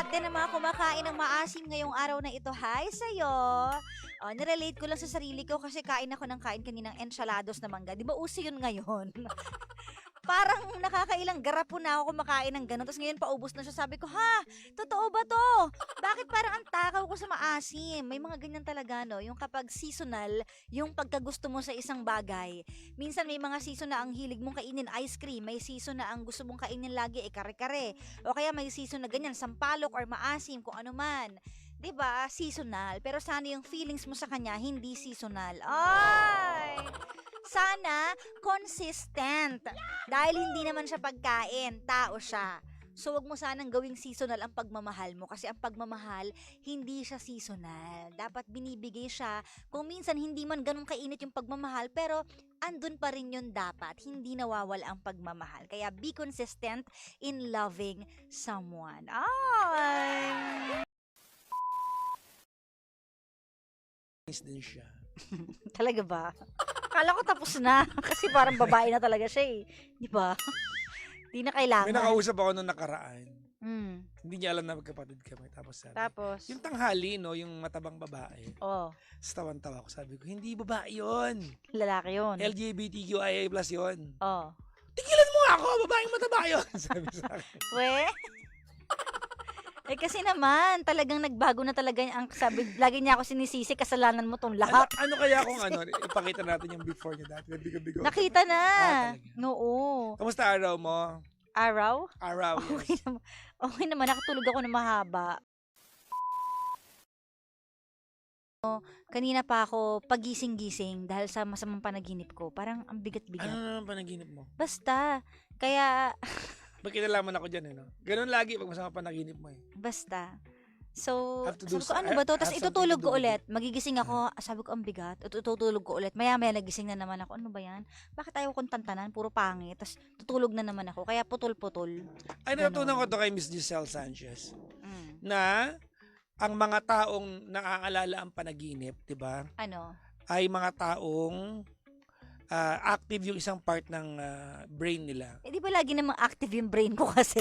lahat din ng mga kumakain ng maasim ngayong araw na ito. Hi sa'yo! Nirelate ko lang sa sarili ko kasi kain ako ng kain kaninang enchilados na mangga. Di ba uso yun ngayon? Parang nakakailang garapon na ako kumakain ng gano'n. Tapos ngayon paubos na siya. Sabi ko, ha? Totoo ba to? Bakit parang ang takaw ko sa maasim? May mga ganyan talaga, no? Yung kapag seasonal, yung pagkagusto mo sa isang bagay. Minsan may mga season na ang hilig mong kainin ice cream. May season na ang gusto mong kainin lagi kare-kare. O kaya may season na ganyan, sampalok or maasim, kung ano man. 'Di ba? Seasonal. Pero sana yung feelings mo sa kanya hindi seasonal. Ay! Sana consistent. Dahil hindi naman siya pagkain, tao siya. So, wag mo sanang gawing seasonal ang pagmamahal mo kasi ang pagmamahal, hindi siya seasonal. Dapat binibigay siya. Kung minsan hindi man ganun kainit yung pagmamahal, pero andun pa rin yun dapat. Hindi nawawala ang pagmamahal. Kaya be consistent in loving someone. Ay! Din siya. Talaga ba? Akala ko tapos na. Kasi parang babae na talaga siya eh. Di ba? Di na kailangan. May nakausap ako nung nakaraan. Mm. Hindi niya alam na magkapatid kami. Tapos sabi, Tapos? yung tanghali, no, yung matabang babae. Oh, Tapos tawan-tawa ko. Sabi ko, hindi babae yun. lalaki yun. LGBTQIA+ yun. Oh. Tigilan mo nga ako, babaeng mataba yun. Sabi sa akin. We? Kasi naman, talagang nagbago na talaga ang sabi, lagi niya ako sinisisi, kasalanan mo tong lahat. Ano kaya kung ipakita natin yung before niya dati. Bigo-bigo. Nakita na. Talaga. Oo. Kamusta araw mo? Araw? Araw, Okay yes. naman. Okay naman, nakatulog ako ng mahaba. Kanina pa ako pagising-gising dahil sa masamang panaginip ko. Parang ang bigat-bigat. Ano naman panaginip mo? Basta. Kaya, May kinalaman ako dyan, no? Ganun lagi pag masama panaginip mo, eh. basta. So, Have to do sabi ko, so- ano ba to? have Tapos something itutulog to do ko with ulit. Magigising ako. Sabi ko, ang bigat. Tutulog ko ulit. Maya-maya nagising na naman ako. Ano ba yan? Bakit ayaw kong tantanan? Puro pangit. Tapos tutulog na naman ako. Kaya putol-putol. Ay, natutunan ko to kay Miss Giselle Sanchez. Mm. Na ang mga taong naaalala ang panaginip, 'di ba? Ano? Ay mga taong active yung isang part ng brain nila. Eh, di ba lagi namang active yung brain ko kasi?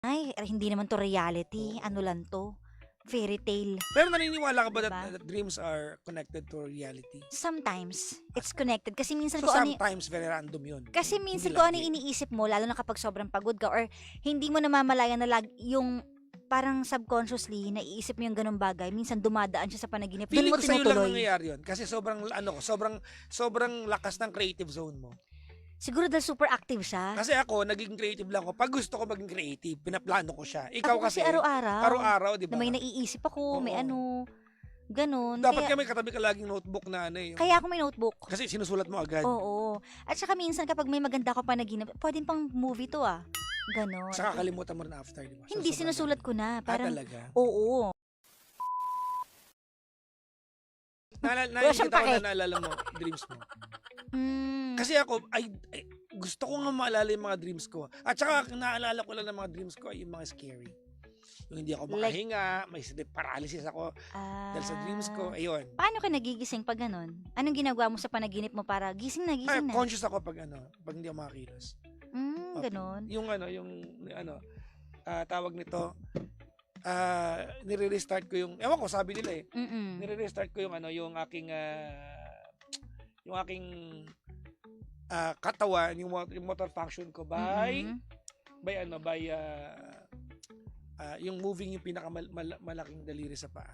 Ay, hindi naman to reality. Ano lang to? Fairy tale. Pero naniniwala ka ba Diba? that dreams are connected to reality? Sometimes, it's connected. Kasi minsan So kung ano sometimes very random 'yun. kasi minsan Hindi kung ano lagi. yung iniisip mo, lalo na kapag sobrang pagod ka or hindi mo namamalayan na yung parang subconsciously naiisip mo yung ganung bagay, minsan dumadaan siya sa panaginip. Doon Feeling mo ko sa'yo lang tinutuloy. nangyayari 'yun kasi sobrang lakas ng creative zone mo. Siguro dahil super active siya. Kasi ako naging creative lang ako. Pag gusto ko maging creative, pinaplano ko siya. Ikaw Ako kasi kasi araw-araw. araw-araw, 'di Na ba? may naiisip ako, may Oo. ano, ganun. Dapat Kaya, kami katabi ka laging notebook na yung kaya ako may notebook. kasi sinusulat mo agad. Oo. At saka minsan kapag may maganda ako panaginip, pwedeng pang movie to ah. Ganon. Saka kalimutan mo rin after, di ba? So, Hindi, sobrang sinusulat dami. ko na. Parang, Talaga? oo. Wala siyang Nakikita ko pake. na naalala mo, dreams mo. Hmm. Kasi ako, ay, gusto ko nga maalala yung mga dreams ko. At saka, naalala ko lang ng mga dreams ko ay yung mga scary. Yung hindi ako Like- makahinga, may sleep paralysis ako dahil sa dreams ko. Ayun. Paano ka nagigising pag ganun? Anong ginagawa mo sa panaginip mo para gising na, Ay, gising na? conscious ako pag hindi ako makakilos. Okay. Ganun. Yung tawag nito, nire-restart ko yung, ewan ko, sabi nila eh, Mm-mm. nire-restart ko yung yung aking katawan, yung motor function ko by Mm-mm. yung moving yung pinakamalaking daliri sa paa.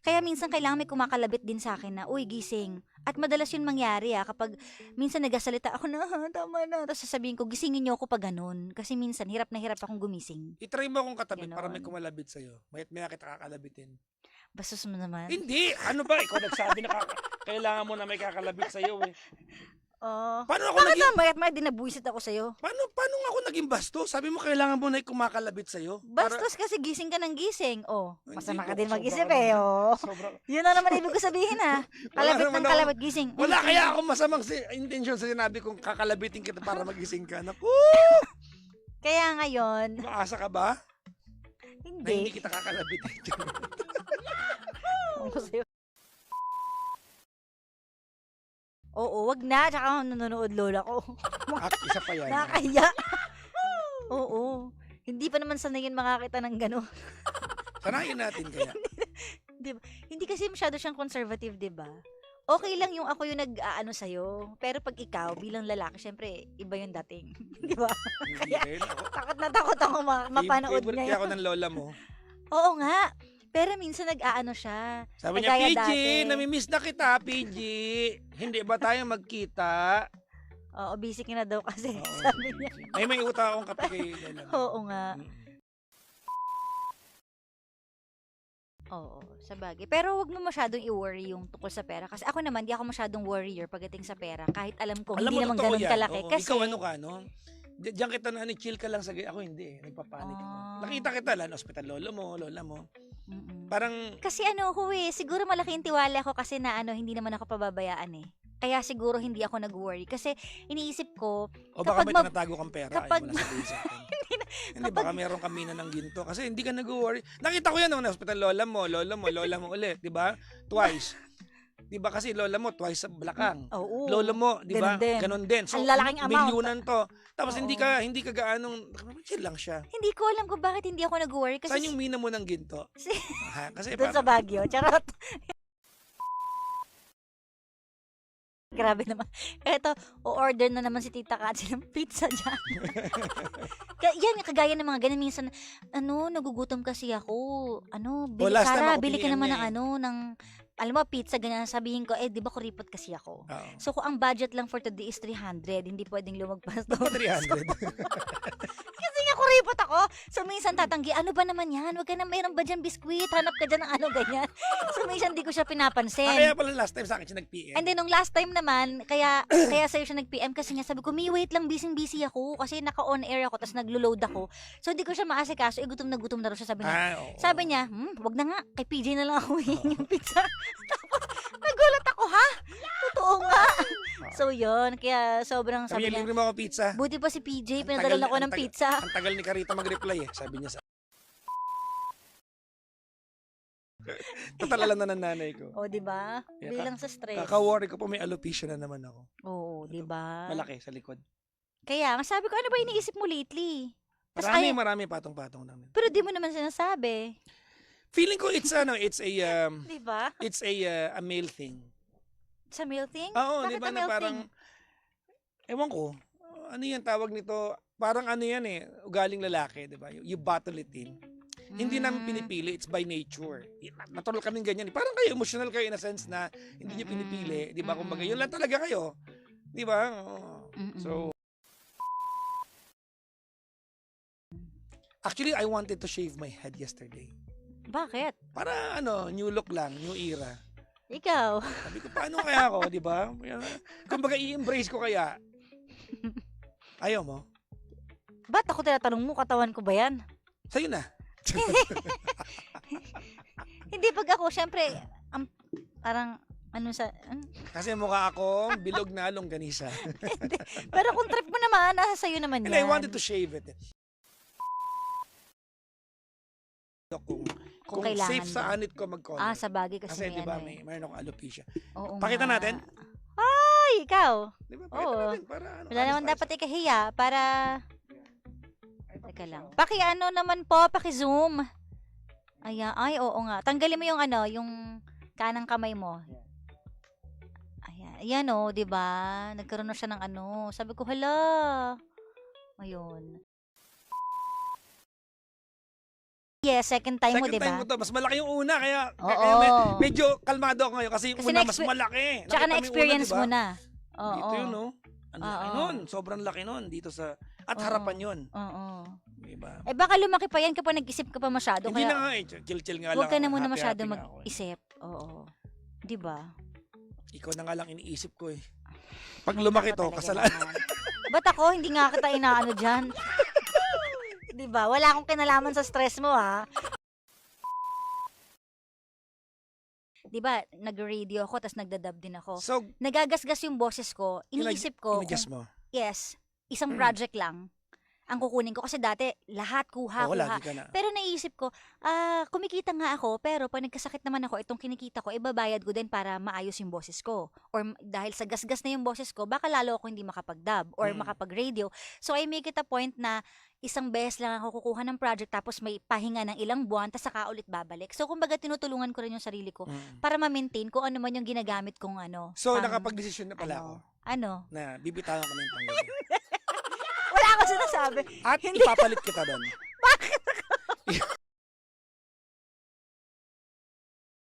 Kaya minsan kailangan may kumakalabit din sa akin na, uy, gising. At madalas yun mangyari kapag minsan nagasalita ako na, tama na. Tapos sasabihin ko, gisingin niyo ako pag ganun. Kasi minsan, hirap na hirap akong gumising. I-try mo akong katabi para may Ganon. kumalabit sa'yo. Mayat-maya kita kakalabitin. Bastos mo naman. Hindi! Ano ba? Ikaw nagsabi na kailangan mo na may kakalabit sa'yo eh. Oh. Paano ako Bakit naging... na mayat-mayat dinabuisit ako sa'yo? Paano ako naging bastos? Sabi mo kailangan mo na kumakalabit sa'yo. Bastos kasi gising ka ng gising. Oh, Hindi masama ka ko, din sobra mag-isip ka eh. naman. Oh. Sobrang... Yun na naman ibig ko sabihin Kalabit naman ng ako- kalabit, gising. Wala kaya ako masamang intention sa sinabi kong kakalabitin kita para magising ka. Naku! Kaya ngayon, Maasa ka ba? Na hindi hindi. kita kakalabitin. Ewan ko sa'yo. Oo, wag na. Tsaka nanonood lola ko. At isa pa yan. Nakakaya. Oo. Hindi pa naman sanay yun makakita ng gano'n. Sanayin natin kaya. Hindi kasi masyado siyang conservative, di ba? Okay lang yung ako yung nag-aano sa'yo. Pero pag ikaw, bilang lalaki, syempre, iba yung dating. Di ba? Hindi rin. Ako, Takot na takot ako mapanood favorite niya kaya yun. ako ng lola mo. Oo nga. Pero minsan nag-aano siya. Sabi niya, Kagaya PG, dati. namimiss na kita, PG. Hindi ba tayo magkita? Oo, busy ka na daw kasi. Oo. Sabi niya. May utang akong kape kay lola mo. Oo nga. Mm. Oo, sabagay. Pero wag mo masyadong i-worry yung tungkol sa pera. Kasi ako naman, di ako masyadong worrier pagdating sa pera. Kahit alam ko, Alam hindi mo, naman totoo ganun yan. kalaki. Oo, Kasi, ikaw ano ka, no? Diyan kita na chill ka lang sa ako hindi nagpapanik ako. Ah. Nakita kita lang hospital lola mo. mm-mm. Parang Kasi ano ko siguro malaki yung tiwala ko kasi na hindi naman ako pababayaan eh. Kaya siguro hindi ako nag-worry. Kasi iniisip ko, o baka kapag may tinatago kang pera kapag- ayaw mo na sabihin sa akin. Hindi kapag- baka meron kami na ng ginto kasi hindi ka nag-worry. Nakita ko yan nung hospital lola mo ulit, 'di ba? Twice. 'Di ba kasi lola mo twice sa Balakang. oo. Lolo mo, 'di ba? Ganun din. Ganon din. So, Ang lalaking amount. milyunan to. Tapos Oo. hindi ka gaanong chill lang siya. Hindi ko alam kung bakit hindi ako nag-worry. Kasi Saan yung mina mo ng ginto? Si- Ha? Kasi doon sa Baguio. Charot. Grabe naman. Eto, o-order na naman si Tita Katsi ng pizza dyan. Yan, kagaya ng mga ganun. Minsan, nagugutom kasi ako. last time Sarah, ako bili ka piniem naman niya ng, alam mo, pizza, ganyan. Sabihin ko, di ba kuripot kasi ako? Oo. So, kung ang budget lang for today is 300, hindi pwedeng lumagpas doon. 300. Kasi nga kuripot ako. So, minsan tatanggi, ano ba naman yan? Wag ka na, mayroon ba dyan biskwit? Hanap ka dyan ng ganyan. So, minsan di ko siya pinapansin. Kaya pala last time sa akin siya nag-PM. And then, nung last time naman, kaya sa'yo siya nag-PM kasi nga sabi ko, wait lang, busy ako. Kasi naka-on air ako, tapos naglo-load ako. So, hindi ko siya maasikaso. Gutom na raw siya. Oo. Sabi niya, wag na nga, kay PJ na lang ako hihingin yung pizza. Tapos, nagulat ako, ha? Totoo nga. So, yun. Kaya, sobrang Sabi sabi niya, niya, libre mo ako pizza. buti pa si PJ, Ang pinadala tagal- ako ang ng tagal- pizza. Ang tagal ni Carita mag-reply sabi niya sa Total alam na ng nanay ko. O, di ba? Yeah, Bilang sa stress. Kaka-worry ko po may alopecia na naman ako. Oo, di ba? Malaki sa likod. Kaya, sabi ko, ano ba iniisip mo lately? Tas ay- Marami patong-patong namin. Pero di mo naman sinasabi. Feeling ko it's a Di ba? a male thing. Sa male thing? Oo, di Bakit ba a na male parang ewan ko. Ano yan tawag nito? Parang ano yan ugaling lalaki, di ba? You bottle it in. Hindi namin pinipili, it's by nature. Natural kaming ganyan. Parang kayo, emotional kayo in a sense na hindi nyo pinipili. Di ba? Kumbaga, yun lang talaga kayo. Di ba? Oo. So, actually, I wanted to shave my head yesterday. Bakit? Para new look lang, new era. Ikaw. Sabi ko, paano kaya ako, di ba? Kumbaga, i-embrace ko kaya. Ayaw mo? Ba't ako tinatanong mo, katawan ko ba yan? Sa'yo na. Hindi, pag ako, syempre, parang, Kasi mukha ako, bilog na longganisa. pero kung trip mo naman, nasa sa'yo naman And yan. I wanted to shave it. Kung kailangan safe sa mo. anit ko mag-color. Sa bagay kasi, Kasi di ba, may mayroon akong alopecia. Oo Pakita nga. natin? Ay, ikaw. Di ba? Pakita Oo. natin para Wala ayos naman tayo dapat ikahiya para... Teka lang. Naman po, paki-zoom. Ayan, oo nga. Tanggalin mo yung yung kanang kamay mo. Ayan, di ba? Nagkaroon na siya ng Sabi ko, hala. Ayun. Yes, second time mo, Second di time ba? ko to. Mas malaki yung una. Kaya Oo. medyo kalmado ako ngayon. Kasi yung Kasi una mas malaki. Tsaka Nakita mo yung na-experience una, mo diba? na. Oo. Dito yun, no? Ang laki Oo. nun. Sobrang laki nun. Dito sa... At Oo. harapan yun. Oo. Diba? Baka lumaki pa yan kapag nag-isip ka pa masyado. Hindi kaya, na nga Chill-chill nga lang. huwag ka na ako. muna Happy-happy masyado na ako eh. mag-isip. Oo. Di ba? Ikaw na nga lang iniisip ko eh. Pag lumaki to, Talaga kasalanan. naman. Ba't ako? Hindi nga kita inaano dyan. Di ba? Wala akong kinalaman sa stress mo, ha? Di ba? Nag-radio ako, tapos nagdadub din ako. So, Nagagasgas yung boses ko. Iniisip ko, inadjust mo. yes, isang project lang. ang kukunin ko. Kasi dati, lahat kuha, Oo, kuha. lagi ka na. Pero naisip ko, kumikita nga ako, pero pag nagkasakit naman ako, itong kinikita ko, ibabayad ko din para maayos yung boses ko. Or dahil sa gasgas na yung boses ko, baka lalo ako hindi makapag-dub or makapag-radio. So, I make it a point na isang beses lang ako kukuha ng project tapos may pahinga ng ilang buwan tapos saka ulit babalik. So, kumbaga, tinutulungan ko rin yung sarili ko para ma-maintain kung ano man yung ginagamit kong So, nakapag-desisyon na pala ako Ano? na bibitawan ko na yung panggabi. Wala ako sinasabi. At ipapalit kita doon. Bakit?